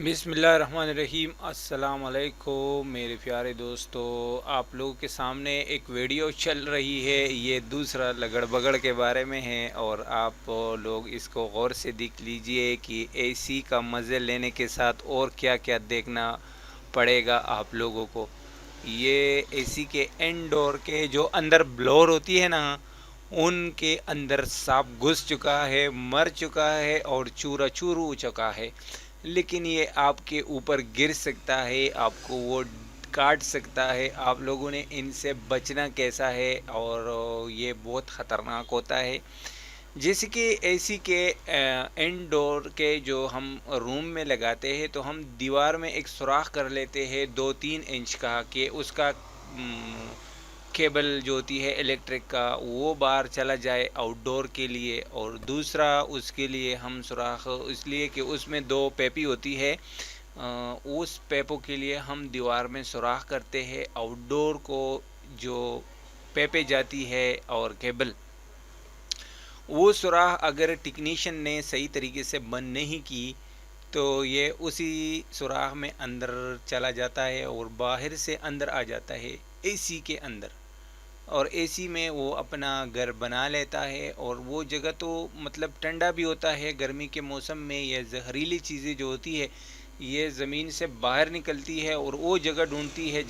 بسم اللہ الرحمن الرحیم۔ السلام علیکم میرے پیارے دوستو، آپ لوگوں کے سامنے ایک ویڈیو چل رہی ہے، یہ دوسرا لگڑ بگڑ کے بارے میں ہے، اور آپ لوگ اس کو غور سے دیکھ لیجئے کہ اے سی کا مزے لینے کے ساتھ اور کیا کیا دیکھنا پڑے گا آپ لوگوں کو۔ یہ اے سی کے انڈور کے جو اندر بلور ہوتی ہے نا، ان کے اندر سانپ گھس چکا ہے، مر چکا ہے اور چورا چور ہو چکا ہے، لیکن یہ آپ کے اوپر گر سکتا ہے، آپ کو وہ کاٹ سکتا ہے۔ آپ لوگوں نے ان سے بچنا کیسا ہے، اور یہ بہت خطرناک ہوتا ہے۔ جیسے کہ اے سی کے انڈور کے جو ہم روم میں لگاتے ہیں، تو ہم دیوار میں ایک سوراخ کر لیتے ہیں 2-3 انچ کا، کہ اس کا کیبل جو ہوتی ہے الیکٹرک کا وہ باہر چلا جائے آؤٹ ڈور کے لیے، اور دوسرا اس کے لیے ہم سوراخ اس لیے کہ اس میں 2 پیپی ہوتی ہے، اس پیپوں کے لیے ہم دیوار میں سوراخ کرتے ہیں آؤٹ ڈور کو، جو پیپے جاتی ہے اور کیبل، وہ سوراخ اگر ٹیکنیشین نے صحیح طریقے سے بند نہیں کی تو یہ اسی سوراخ میں اندر چلا جاتا ہے اور باہر سے اندر آ جاتا ہے اے سی کے اندر، اور اے سی میں وہ اپنا گھر بنا لیتا ہے، اور وہ جگہ تو مطلب ٹھنڈا بھی ہوتا ہے۔ گرمی کے موسم میں یہ زہریلی چیزیں جو ہوتی ہے یہ زمین سے باہر نکلتی ہے، اور وہ جگہ ڈھونڈتی ہے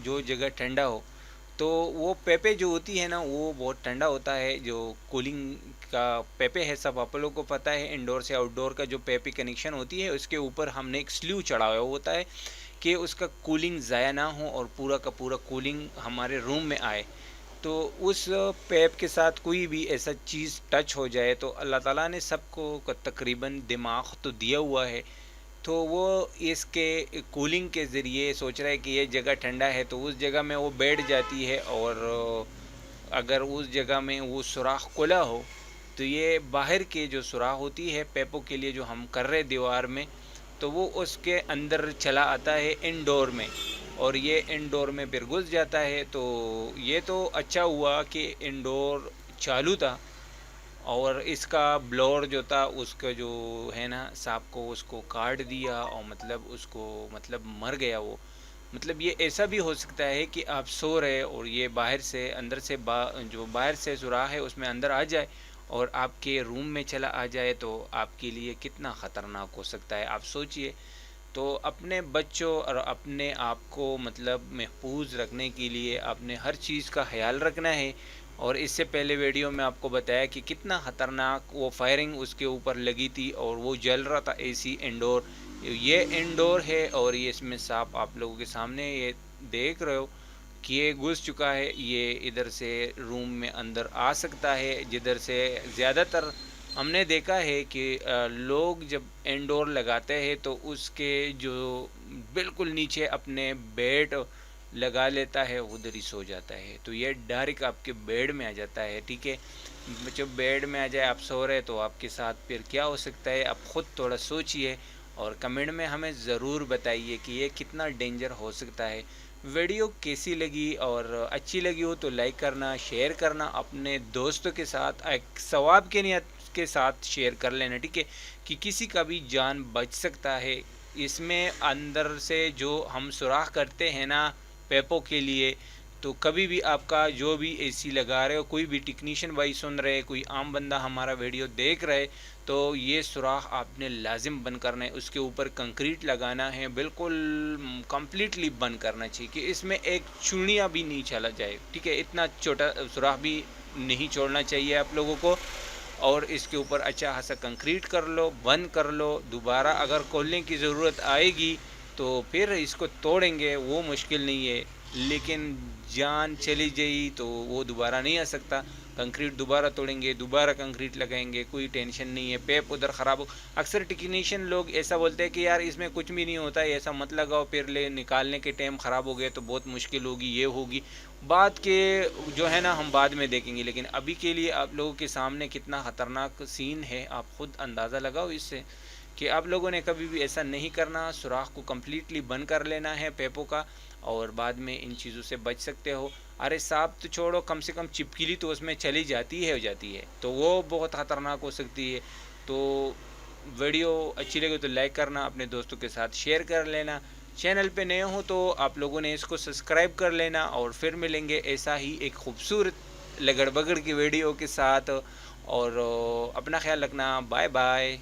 جو جگہ ٹھنڈا ہو، تو وہ پیپے جو ہوتی ہے نا وہ بہت ٹھنڈا ہوتا ہے، جو کولنگ کا پیپے ہے، سب آپ لوگوں کو پتہ ہے، انڈور سے آؤٹ ڈور کا جو پیپی کنیکشن ہوتی ہے اس کے اوپر ہم نے ایک سلیو چڑھا ہوا ہوتا ہے کہ اس کا کولنگ ضائع نہ ہو اور پورا کا پورا کولنگ ہمارے روم میں آئے۔ تو اس پیپ کے ساتھ کوئی بھی ایسا چیز ٹچ ہو جائے تو اللہ تعالیٰ نے سب کو تقریباً دماغ تو دیا ہوا ہے، تو وہ اس کے کولنگ کے ذریعے سوچ رہا ہے کہ یہ جگہ ٹھنڈا ہے تو اس جگہ میں وہ بیٹھ جاتی ہے، اور اگر اس جگہ میں وہ سوراخ کھلا ہو تو یہ باہر کے جو سوراخ ہوتی ہے پیپوں کے لیے جو ہم کر رہے دیوار میں، تو وہ اس کے اندر چلا آتا ہے انڈور میں، اور یہ انڈور میں پھر گھس جاتا ہے۔ تو یہ تو اچھا ہوا کہ انڈور چالو تھا، اور اس کا بلور جو تھا اس کا جو ہے نا سانپ کو اس کو کاٹ دیا، اور مطلب اس کو مطلب مر گیا وہ۔ مطلب یہ ایسا بھی ہو سکتا ہے کہ آپ سو رہے اور یہ باہر سے اندر سے جو باہر سے سوراخ ہے اس میں اندر آ جائے اور آپ کے روم میں چلا آ جائے، تو آپ کے لیے کتنا خطرناک ہو سکتا ہے، آپ سوچئے۔ تو اپنے بچوں اور اپنے آپ کو مطلب محفوظ رکھنے کے لیے اپنے ہر چیز کا خیال رکھنا ہے، اور اس سے پہلے ویڈیو میں آپ کو بتایا کہ کتنا خطرناک وہ فائرنگ اس کے اوپر لگی تھی اور وہ جل رہا تھا اے سی انڈور۔ یہ انڈور ہے اور یہ اس میں سانپ آپ لوگوں کے سامنے یہ دیکھ رہے ہو کہ یہ گھس چکا ہے، یہ ادھر سے روم میں اندر آ سکتا ہے، جدھر سے زیادہ تر ہم نے دیکھا ہے کہ لوگ جب انڈور لگاتے ہیں تو اس کے جو بالکل نیچے اپنے بیڈ لگا لیتا ہے ادھر ہی سو جاتا ہے، تو یہ ڈائریکٹ آپ کے بیڈ میں آ جاتا ہے، ٹھیک ہے۔ جب بیڈ میں آ جائے آپ سو رہے تو آپ کے ساتھ پھر کیا ہو سکتا ہے، آپ خود تھوڑا سوچئے اور کمنٹ میں ہمیں ضرور بتائیے کہ یہ کتنا ڈینجر ہو سکتا ہے۔ ویڈیو کیسی لگی اور اچھی لگی ہو تو لائک کرنا، شیئر کرنا اپنے دوستوں کے ساتھ، ایک ثواب کے نیت کے ساتھ شیئر کر لینا، ٹھیک ہے، کہ کسی کا بھی جان بچ سکتا ہے۔ اس میں اندر سے جو ہم سوراخ کرتے ہیں نا پیپوں کے لیے، تو کبھی بھی آپ کا جو بھی اے سی لگا رہے ہو، کوئی بھی ٹیکنیشین بھائی سن رہے، کوئی عام بندہ ہمارا ویڈیو دیکھ رہے، تو یہ سوراخ آپ نے لازم بند کرنا ہے، اس کے اوپر کنکریٹ لگانا ہے، بالکل کمپلیٹلی بند کرنا چاہیے کہ اس میں ایک چڑیا بھی نہیں چلا جائے، ٹھیک ہے، اتنا چھوٹا سوراخ بھی نہیں چھوڑنا چاہیے آپ لوگوں کو، اور اس کے اوپر اچھا خاصا کنکریٹ کر لو، بند کر لو، دوبارہ اگر کھولنے کی ضرورت آئے گی تو پھر اس کو توڑیں گے، وہ مشکل نہیں ہے، لیکن جان چلی جائی تو وہ دوبارہ نہیں آ سکتا۔ کنکریٹ دوبارہ توڑیں گے، دوبارہ کنکریٹ لگائیں گے، کوئی ٹینشن نہیں ہے، پیپ ادھر خراب ہو، اکثر ٹیکنیشین لوگ ایسا بولتے ہیں کہ یار اس میں کچھ بھی نہیں ہوتا ہے، ایسا مت لگاؤ، پھر نکالنے کے ٹائم خراب ہو گئے تو بہت مشکل ہوگی، یہ ہوگی، بعد کے جو ہے نا ہم بعد میں دیکھیں گے، لیکن ابھی کے لیے آپ لوگوں کے سامنے کتنا خطرناک سین ہے، آپ خود اندازہ لگاؤ اس سے کہ آپ لوگوں نے کبھی بھی ایسا نہیں کرنا، سوراخ کو کمپلیٹلی بند کر لینا ہے پیپوں کا، اور بعد میں ان چیزوں سے بچ سکتے ہو۔ ارے سانپ تو چھوڑو، کم سے کم چپکلی تو اس میں چلی جاتی ہے تو وہ بہت خطرناک ہو سکتی ہے۔ تو ویڈیو اچھی لگے تو لائک کرنا، اپنے دوستوں کے ساتھ شیئر کر لینا، چینل پہ نئے ہوں تو آپ لوگوں نے اس کو سبسکرائب کر لینا، اور پھر ملیں گے ایسا ہی ایک خوبصورت لگڑ بگڑ کی ویڈیو کے ساتھ، اور اپنا خیال رکھنا، بائے بائے۔